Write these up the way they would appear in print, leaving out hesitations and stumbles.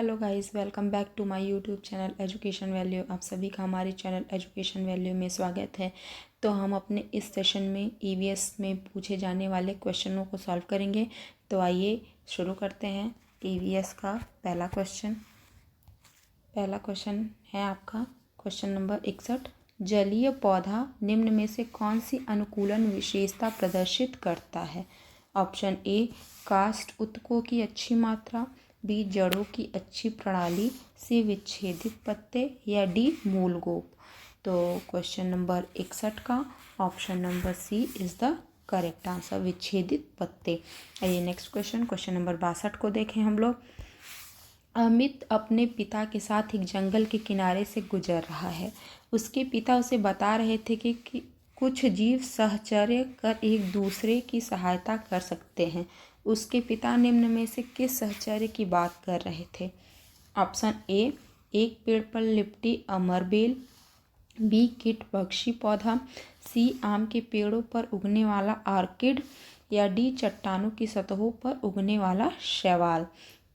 Hello guys, welcome back to my YouTube channel education value. आप सभी का हमारे चैनल एजुकेशन वैल्यू में स्वागत है। तो हम अपने इस सेशन में ईवीएस में पूछे जाने वाले क्वेश्चनों को सॉल्व करेंगे। तो आइए शुरू करते हैं। ईवीएस का पहला क्वेश्चन है आपका क्वेश्चन नंबर 61। जलीय पौधा निम्न में से कौन सी अनुकूलन विशेषता प्रदर्शित करता है? ऑप्शन ए, काष्ठ ऊतकों की अच्छी मात्रा, बी, जड़ों की अच्छी प्रणाली, सी, विच्छेदित पत्ते, या डी, मूलगोप। तो क्वेश्चन नंबर 61 का option number C is the correct answer, विच्छेदित पत्ते। आइए नेक्स्ट क्वेश्चन नंबर 62 को देखें हम लोग। अमित अपने पिता के साथ एक जंगल के किनारे से गुजर रहा है। उसके पिता उसे बता रहे थे कि कुछ जीव सहचर्य कर एक दूसरे की सहायता कर सकते हैं। उसके पिता निम्न में से किस सहचर्य की बात कर रहे थे? ऑप्शन ए, एक पेड़ पर लिपटी अमरबेल, बी, कीट पक्षी पौधा, सी, आम के पेड़ों पर उगने वाला ऑर्किड, या डी, चट्टानों की सतहों पर उगने वाला शैवाल।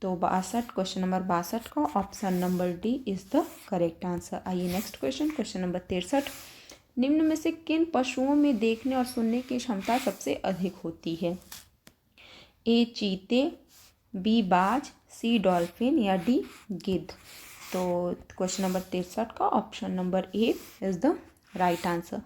तो क्वेश्चन नंबर 62 का option number D is the correct answer. आइए नेक्स्ट क्वेश्चन नंबर 63। निम्न में से किन पशुओं में देखने और सुनने की क्षमता सबसे अधिक होती है? ए, चीते, बी, बाज, सी, डॉल्फिन, या डी, गिद्ध। तो क्वेश्चन नंबर 63 का option number A is the right answer.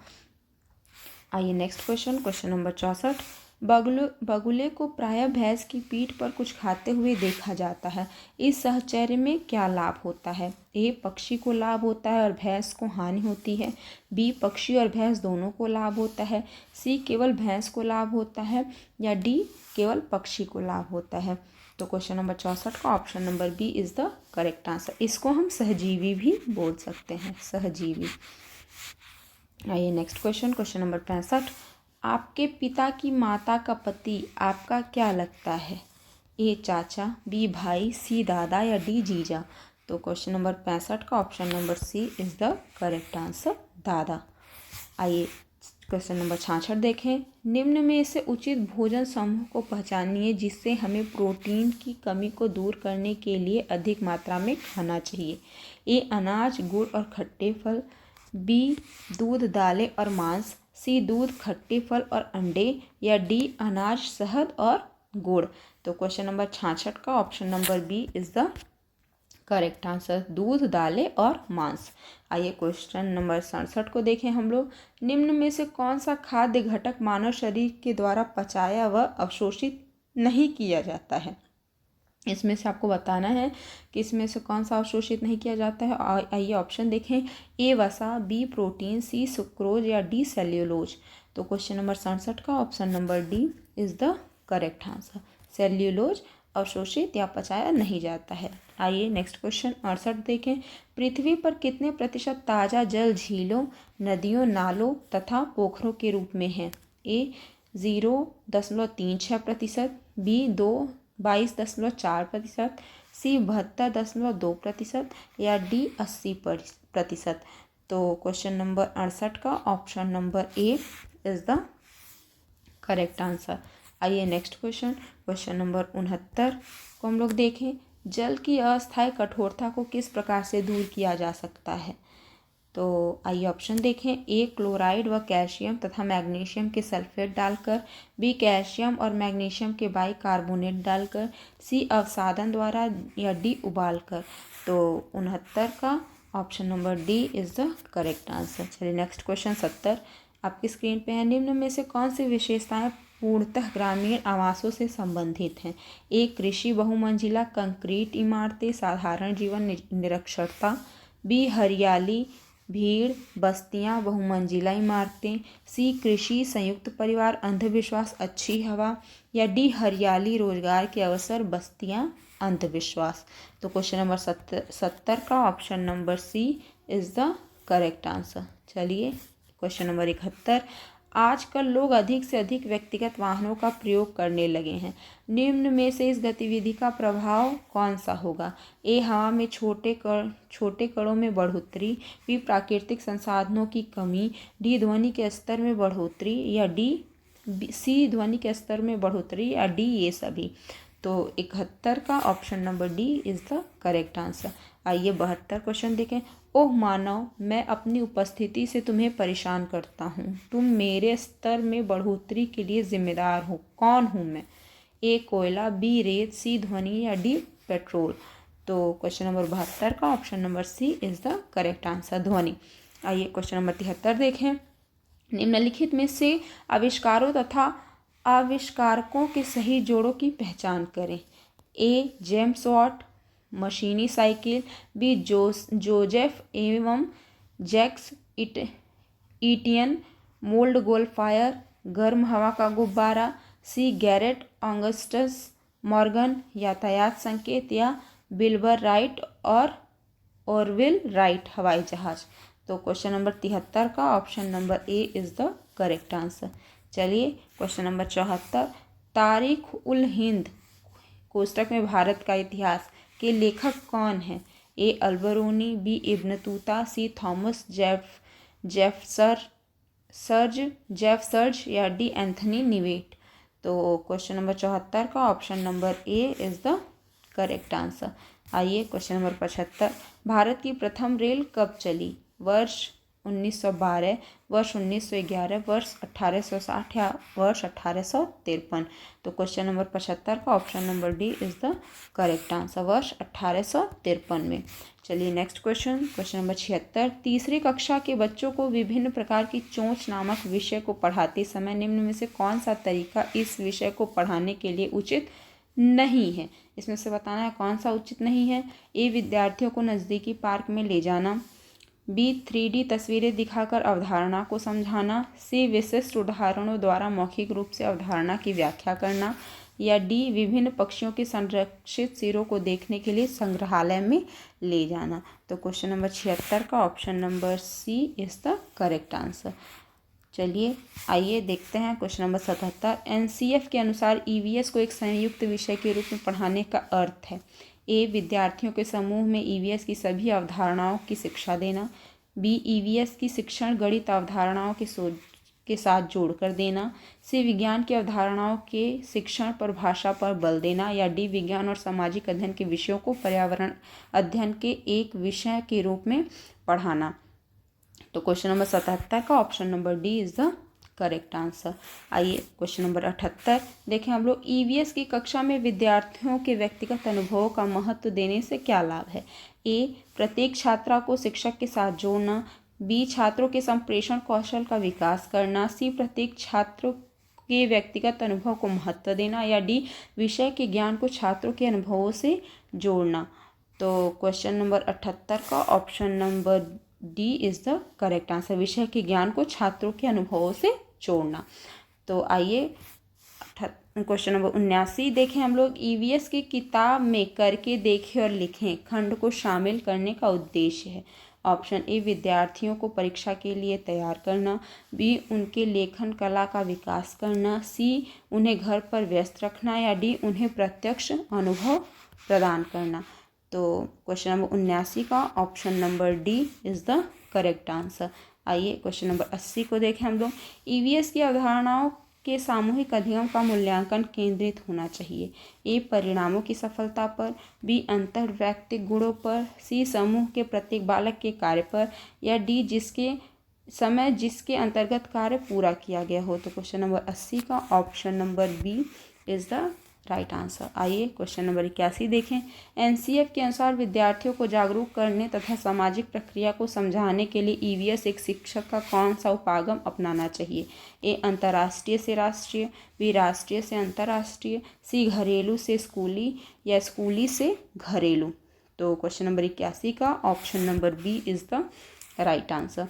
आइए नेक्स्ट क्वेश्चन नंबर 64। बगुले को प्रायः भैंस की पीठ पर कुछ खाते हुए देखा जाता है। इस सहचर्य में क्या लाभ होता है? ए, पक्षी को लाभ होता है और भैंस को हानि होती है, बी, पक्षी और भैंस दोनों को लाभ होता है, सी, केवल भैंस को लाभ होता है, या डी, केवल पक्षी को लाभ होता है। तो क्वेश्चन नंबर 64 का option number B is the correct answer. इसको हम सहजीवी भी बोल सकते हैं, सहजीवी। आइए नेक्स्ट क्वेश्चन नंबर 65। आपके पिता की माता का पति आपका क्या लगता है? ए, चाचा, बी, भाई, सी, दादा, या डी, जीजा। तो क्वेश्चन नंबर 65 का option number C is the correct answer, दादा। आइए क्वेश्चन नंबर 66 देखें। निम्न में से उचित भोजन समूह को पहचानिए जिससे हमें प्रोटीन की कमी को दूर करने के लिए अधिक मात्रा में खाना चाहिए। ए, अनाज, गुड़ और खट्टे फल, बी, दूध, दालें और मांस, सी, दूध, खट्टे फल और अंडे, या डी, अनाज, शहद और गुड़। तो क्वेश्चन नंबर 66 का option number B is the correct answer, दूध, दालें और मांस। आइए क्वेश्चन नंबर 67 को देखें हम लोग। निम्न में से कौन सा खाद्य घटक मानव शरीर के द्वारा पचाया व अवशोषित नहीं किया जाता है? इसमें से आपको बताना है कि इसमें से कौन सा अवशोषित नहीं किया जाता है। आइए ऑप्शन देखें। ए, वसा, बी, प्रोटीन, सी, सुक्रोज, या डी, सेल्यूलोज। तो क्वेश्चन नंबर 67 का option number D is the correct answer, cellulose अवशोषित या पचाया नहीं जाता है। आइए नेक्स्ट क्वेश्चन 68 देखें। पृथ्वी पर कितने प्रतिशत ताज़ा जल झीलों, नदियों, नालों तथा पोखरों के रूप में है? ए, 0.36%, बी, 22.4%, सी, 72.2%, या डी, 80%। तो क्वेश्चन नंबर 68 का option number A is the correct answer. आइए नेक्स्ट क्वेश्चन नंबर 69 को हम लोग देखें। जल की अस्थायी कठोरता को किस प्रकार से दूर किया जा सकता है? तो आइए ऑप्शन देखें। ए, क्लोराइड व कैल्शियम तथा मैग्नीशियम के सल्फेट डालकर, बी, कैल्शियम और मैग्नीशियम के बाइकार्बोनेट डालकर, सी, अवसादन द्वारा, या डी, उबालकर। तो 69 का option number D is the correct answer. चलिए नेक्स्ट क्वेश्चन 70 आपकी स्क्रीन पे है। निम्न में से कौन सी विशेषताएं पूर्णतः ग्रामीण आवासों से संबंधित हैं? ए, कृषि बहुमंजिला कंक्रीट इमारतें, साधारण जीवन निरक्षरता, बी, हरियाली, भीड़, बस्तियां, बहुमंजिला इमारतें, सी, कृषि, संयुक्त परिवार, अंधविश्वास, अच्छी हवा, या डी, हरियाली, रोजगार के अवसर, बस्तियां, अंधविश्वास। तो क्वेश्चन नंबर 70 का option number C is the correct answer. चलिए क्वेश्चन नंबर 71। आजकल लोग अधिक से अधिक व्यक्तिगत वाहनों का प्रयोग करने लगे हैं। निम्न में से इस गतिविधि का प्रभाव कौन सा होगा? ए, हवा में छोटे कणों में बढ़ोतरी, बी, प्राकृतिक संसाधनों की कमी, डी, ध्वनि के स्तर में बढ़ोतरी, या डी, सी, ध्वनि के स्तर में बढ़ोतरी, या डी, ये सभी। तो 71 का option number D is the correct answer. आइए 72 क्वेश्चन देखें। ओह मानव, मैं अपनी उपस्थिति से तुम्हें परेशान करता हूँ, तुम मेरे स्तर में बढ़ोतरी के लिए जिम्मेदार हो, कौन हूँ मैं? ए कोयला, बी रेत, सी ध्वनि या डी पेट्रोल। तो क्वेश्चन नंबर 72 का option number C is the correct answer, ध्वनि। आइए क्वेश्चन नंबर 73 देखें। निम्नलिखित में से आविष्कारों तथा आविष्कारकों के सही जोड़ों की पहचान करें। ए जेम्स वॉट, मशीनी साइकिल, बी जोजेफ एवं जैक्स ईटियन, मोल्ड गोल्डफायर, गर्म हवा का गुब्बारा, सी गैरेट ऑगस्टस मॉर्गन, यातायात संकेत, या बिल्बर राइट और ऑरविल राइट, हवाई जहाज। तो क्वेश्चन नंबर 73 का option number A is the correct answer. चलिए क्वेश्चन नंबर 74, तारीख उल हिंद कोष्टक में भारत का इतिहास के लेखक कौन है? ए अल्बरूनी, बी इब्न तूता, सी थॉमस जेफसर्ज या डी एंथनी निवेट। तो क्वेश्चन नंबर 74 का option number A is the correct answer. आइए क्वेश्चन नंबर 75, भारत की प्रथम रेल कब चली? वर्ष 1912, वर्ष 1911, वर्ष 1860 या वर्ष 1853। तो क्वेश्चन नंबर 75 का option number D is the correct answer, वर्ष 1853 में। चलिए नेक्स्ट क्वेश्चन, क्वेश्चन नंबर 76, तीसरी कक्षा के बच्चों को विभिन्न प्रकार की चोंच नामक विषय को पढ़ाते समय निम्न में से कौन सा तरीका इस विषय को पढ़ाने के लिए उचित नहीं है? इसमें से बताना है कौन सा उचित नहीं है। ए विद्यार्थियों को नज़दीकी पार्क में ले जाना, बी 3D तस्वीरें दिखाकर अवधारणा को समझाना, सी विशिष्ट उदाहरणों द्वारा मौखिक रूप से अवधारणा की व्याख्या करना, या डी विभिन्न पक्षियों के संरक्षित सिरों को देखने के लिए संग्रहालय में ले जाना। तो क्वेश्चन नंबर 76 का option number C is the correct answer. चलिए आइए देखते हैं क्वेश्चन नंबर 77, NCF के अनुसार EVS को एक संयुक्त विषय के रूप में पढ़ाने का अर्थ है। ए विद्यार्थियों के समूह में EVS की सभी अवधारणाओं की शिक्षा देना, बी EVS की शिक्षण गणित अवधारणाओं के साथ जोड़कर देना, सी विज्ञान की अवधारणाओं के शिक्षण पर भाषा पर बल देना, या डी विज्ञान और सामाजिक अध्ययन के विषयों को पर्यावरण अध्ययन के एक विषय के रूप में पढ़ाना। तो क्वेश्चन नंबर 77 का option number D is the correct answer. आइए क्वेश्चन नंबर 78 देखें हम लोग। EVS की कक्षा में विद्यार्थियों के व्यक्तिगत अनुभवों का महत्व देने से क्या लाभ है? ए प्रत्येक छात्रा को शिक्षक के साथ जोड़ना, बी छात्रों के संप्रेषण कौशल का विकास करना, सी प्रत्येक छात्र के व्यक्तिगत अनुभव को महत्व देना, या डी विषय के ज्ञान को छात्रों के अनुभवों से जोड़ना। तो क्वेश्चन नंबर 78 का option number D is the correct answer, विषय के ज्ञान को छात्रों के अनुभवों से जोड़ना। तो आइए क्वेश्चन नंबर 79 देखें हम लोग। EVS की किताब में करके देखें और लिखें खंड को शामिल करने का उद्देश्य है। ऑप्शन ए विद्यार्थियों को परीक्षा के लिए तैयार करना, बी उनके लेखन कला का विकास करना, सी उन्हें घर पर व्यस्त रखना, या डी उन्हें प्रत्यक्ष अनुभव प्रदान करना। तो क्वेश्चन नंबर 79 का option number D is the correct answer. आइए क्वेश्चन नंबर 80 को देखें हम लोग। EVS की अवधारणाओं के सामूहिक अधिगम का मूल्यांकन केंद्रित होना चाहिए। ए परिणामों की सफलता पर, बी अंतर्वैयक्तिक गुणों पर, सी समूह के प्रत्येक बालक के कार्य पर, या डी जिसके अंतर्गत कार्य पूरा किया गया हो। तो क्वेश्चन नंबर 80 का option number B is the right answer. आइए क्वेश्चन नंबर 81 देखें। NCF के अनुसार विद्यार्थियों को जागरूक करने तथा सामाजिक प्रक्रिया को समझाने के लिए EVS एक शिक्षक का कौन सा उपागम अपनाना चाहिए? ए अंतर्राष्ट्रीय से राष्ट्रीय, बी राष्ट्रीय से अंतर्राष्ट्रीय, सी घरेलू से स्कूली, या स्कूली से घरेलू। तो क्वेश्चन नंबर 81 का option number B is the right answer.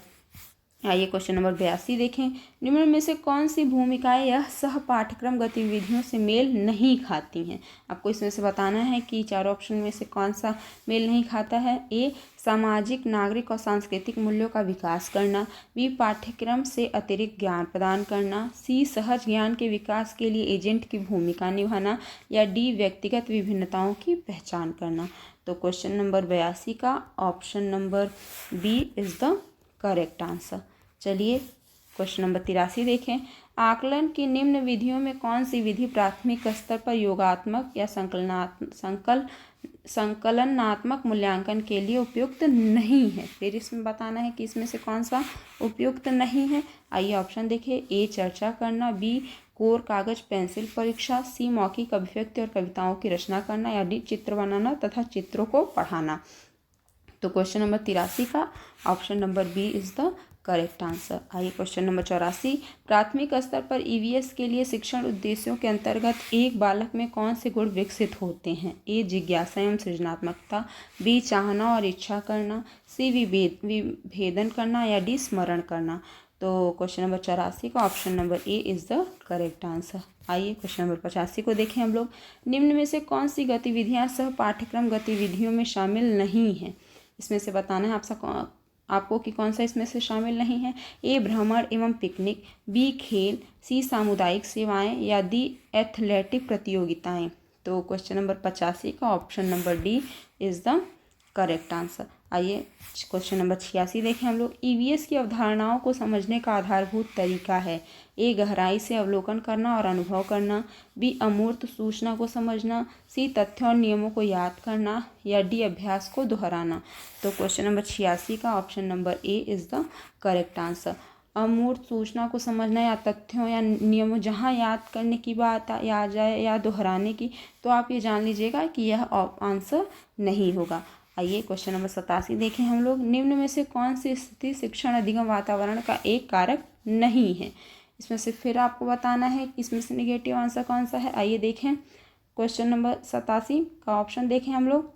आइए क्वेश्चन नंबर 82 देखें। निम्न में से कौन सी भूमिकाएं यह सह पाठ्यक्रम गतिविधियों से मेल नहीं खाती हैं? आपको इसमें से बताना है कि चारों ऑप्शन में से कौन सा मेल नहीं खाता है। ए सामाजिक, नागरिक और सांस्कृतिक मूल्यों का विकास करना, बी पाठ्यक्रम से अतिरिक्त ज्ञान प्रदान करना, सी सहज ज्ञान के विकास के लिए एजेंट की भूमिका निभाना, या डी व्यक्तिगत विभिन्नताओं की पहचान करना। तो क्वेश्चन नंबर 82 का option number B is the correct answer. चलिए क्वेश्चन नंबर 83 देखें। आकलन की निम्न विधियों में कौन सी विधि प्राथमिक स्तर पर योगात्मक या संकलनात्मक मूल्यांकन के लिए उपयुक्त नहीं है? फिर इसमें बताना है कि इसमें से कौन सा उपयुक्त नहीं है। आइए ऑप्शन देखिए। ए चर्चा करना, बी कोर कागज पेंसिल परीक्षा, सी मौखिक अभिव्यक्ति और कविताओं की रचना करना, या डी चित्र बनाना तथा चित्रों को पढ़ाना। तो क्वेश्चन नंबर 83 का option number B is the correct answer. आइए क्वेश्चन नंबर 84। प्राथमिक स्तर पर ईवीएस के लिए शिक्षण उद्देश्यों के अंतर्गत एक बालक में कौन से गुण विकसित होते हैं? ए जिज्ञासा एवं सृजनात्मकता, बी चाहना और इच्छा करना, सी विभेदन करना, या डी स्मरण करना। तो क्वेश्चन नंबर 84 का option number A is the correct answer. आइए क्वेश्चन नंबर 85 को देखें हम लोग। निम्न में से कौन सी गतिविधियां सह पाठ्यक्रम गतिविधियों में शामिल नहीं हैं? इसमें से बताना है आपको कि कौन सा इसमें से शामिल नहीं है। ए भ्रमण एवं पिकनिक, बी खेल, सी सामुदायिक सेवाएं, या डी एथलेटिक प्रतियोगिताएं। तो क्वेश्चन नंबर 85 का option number D is the correct answer. आइए क्वेश्चन नंबर 86 देखें हम लोग। ईवीएस की अवधारणाओं को समझने का आधारभूत तरीका है? ए गहराई से अवलोकन करना और अनुभव करना, बी अमूर्त सूचना को समझना, सी तथ्यों और नियमों को याद करना, या डी अभ्यास को दोहराना। तो क्वेश्चन नंबर 86 का option number A is the correct answer. अमूर्त सूचना को समझना या तथ्यों या नियमों, जहाँ याद करने की बात आ जाए या दोहराने की, तो आप ये जान लीजिएगा कि यह आंसर नहीं होगा। आइए क्वेश्चन नंबर 87 देखें हम लोग। निम्न में से कौन सी स्थिति शिक्षण अधिगम वातावरण का एक कारक नहीं है? इसमें से फिर आपको बताना है कि इसमें से निगेटिव आंसर कौन सा है। आइए देखें क्वेश्चन नंबर 87 का ऑप्शन देखें हम लोग।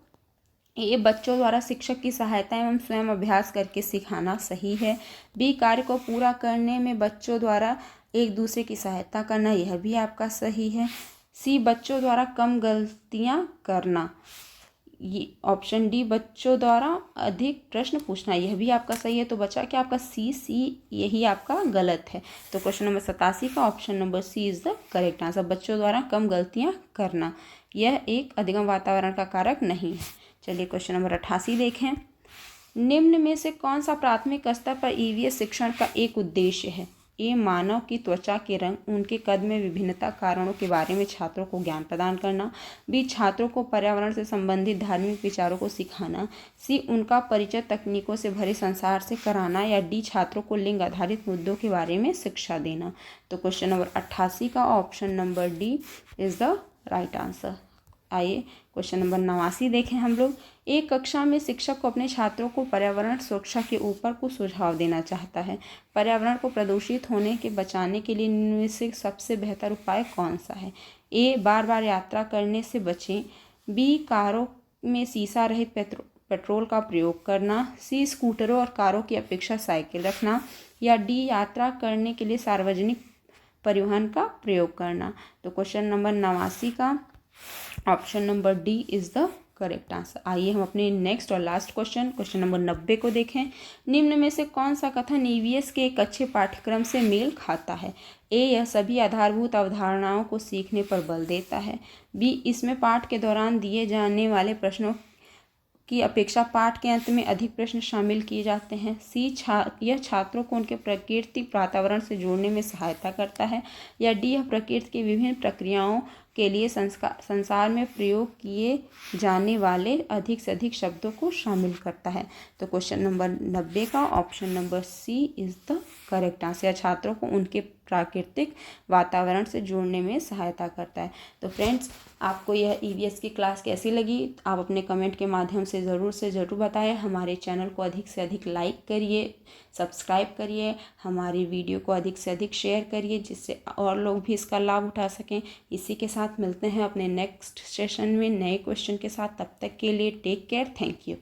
ए बच्चों द्वारा शिक्षक की सहायता एवं स्वयं अभ्यास करके सिखाना सही है। बी कार्य को पूरा करने में बच्चों द्वारा एक दूसरे की सहायता करना, यह भी आपका सही है। सी बच्चों द्वारा कम गलतियां करना, ये ऑप्शन डी बच्चों द्वारा अधिक प्रश्न पूछना, यह भी आपका सही है। तो बचा क्या आपका सी यही आपका गलत है। तो क्वेश्चन नंबर 87 का option number C is the correct answer. बच्चों द्वारा कम गलतियां करना यह एक अधिगम वातावरण का कारक नहीं है। चलिए क्वेश्चन नंबर 88 देखें। निम्न में से कौन सा प्राथमिक स्तर पर ईवीएस शिक्षण का एक उद्देश्य है? ए मानव की त्वचा के रंग, उनके कद में विभिन्नता कारणों के बारे में छात्रों को ज्ञान प्रदान करना, बी छात्रों को पर्यावरण से संबंधित धार्मिक विचारों को सिखाना, सी उनका परिचय तकनीकों से भरे संसार से कराना, या डी छात्रों को लिंग आधारित मुद्दों के बारे में शिक्षा देना। तो क्वेश्चन नंबर 88 का option number D is the right answer. आइए क्वेश्चन नंबर 89 देखें हम लोग। एक कक्षा में शिक्षक को अपने छात्रों को पर्यावरण सुरक्षा के ऊपर कुछ सुझाव देना चाहता है। पर्यावरण को प्रदूषित होने के बचाने के लिए इनमें से सबसे बेहतर उपाय कौन सा है? ए बार बार यात्रा करने से बचें, बी कारों में शीशा रहित पेट्रोल का प्रयोग करना, सी स्कूटरों और कारों की अपेक्षा साइकिल रखना, या डी यात्रा करने के लिए सार्वजनिक परिवहन का प्रयोग करना। तो क्वेश्चन नंबर 89 का option number D is the correct answer. आइए हम अपने नेक्स्ट और लास्ट क्वेश्चन नंबर 90 को देखें। निम्न में से कौन सा कथन ईवीएस के एक अच्छे पाठ्यक्रम से मेल खाता है? ए यह सभी आधारभूत अवधारणाओं को सीखने पर बल देता है, बी इसमें पाठ के दौरान दिए जाने वाले प्रश्नों की अपेक्षा पाठ के अंत में अधिक प्रश्न शामिल किए जाते हैं, सी यह छात्रों को उनके प्राकृतिक वातावरण से जोड़ने में सहायता करता है, या डी यह प्रकृति की विभिन्न प्रक्रियाओं के लिए संसार में प्रयोग किए जाने वाले अधिक से अधिक शब्दों को शामिल करता है। तो क्वेश्चन नंबर 90 का option number C is the correct answer. छात्रों को उनके प्राकृतिक वातावरण से जोड़ने में सहायता करता है। तो फ्रेंड्स, आपको यह ईवीएस की क्लास कैसी लगी आप अपने कमेंट के माध्यम से ज़रूर बताएं। हमारे चैनल को अधिक से अधिक लाइक करिए, सब्सक्राइब करिए, हमारी वीडियो को अधिक से अधिक शेयर करिए, जिससे और लोग भी इसका लाभ उठा सकें। इसी के साथ मिलते हैं अपने नेक्स्ट सेशन में नए क्वेश्चन के साथ। तब तक के लिए टेक केयर, थैंक यू।